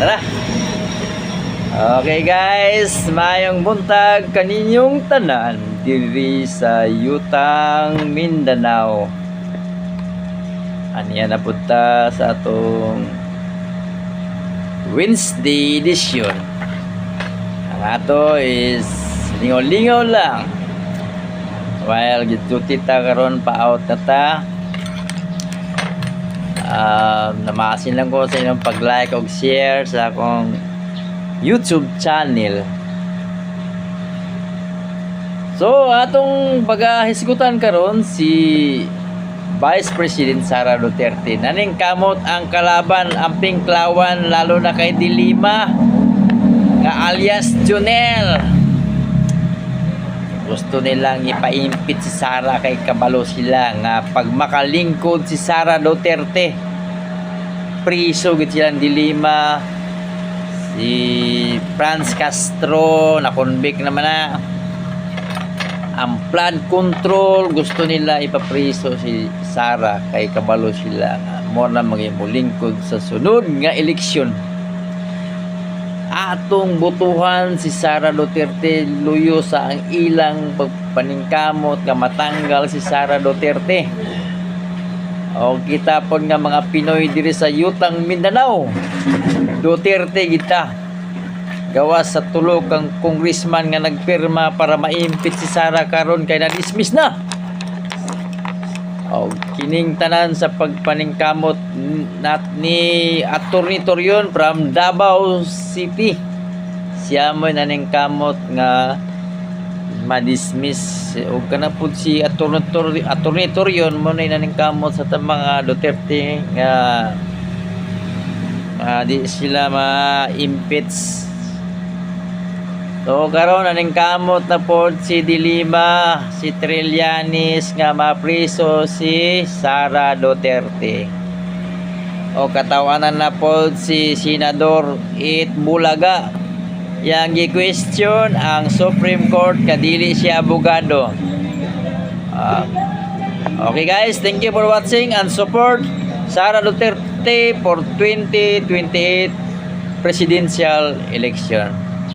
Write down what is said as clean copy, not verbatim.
Tara. Okay guys, mayong buntag kaninyong tanan diri sa Yutang, Mindanao. Aniya na punta sa atong Wednesday edition. Ang ato is lingaw-lingaw lang. While gituti ta karon pa-out na ta. Namasin lang ko sa inyong pag-like o share sa akong YouTube channel. So atong pagahisgutan karon si Vice President Sara Duterte. Naning kamot ang kalaban, ang Pinklawan, lalo na kay Dilima nga alias Junel. Gusto nilang ipaimpit si Sara kay kabalo sila nga pag makalingkod si Sara Duterte, priso gid silang Dilima. Si Franz Castro na-convict naman na. Ang flood control gusto nila ipapriso si Sara kay kabalo sila mo na magimulingkod sa sunod nga eleksyon. Atong butuhan si Sara Duterte luyo sa ang ilang pagpaningkamot nga matanggal si Sara Duterte. O kita pon nga mga Pinoy diri sa Yutang, Mindanao, Duterte kita. Gawas sa tulo kang congressman nga nagpirma para maimpit si Sara karon kay na-dismiss na. O kining tanan sa pagpaningkamot ni Attorney Torion from Davao City. Siya mo naningkamot nga ma-dismiss o kana pud si Attorney Torion mo na naningkamot sa mga Duterte nga di sila ma-impeach. So karon aning kamot na pod si Dilima, si Trillanes nga mapriso si Sara Duterte. O katawanan na pod si Senador It Bulaga yang gi-question ang Supreme Court kadili siya abogado. Okay guys, thank you for watching and support Sara Duterte for 2028 presidential election.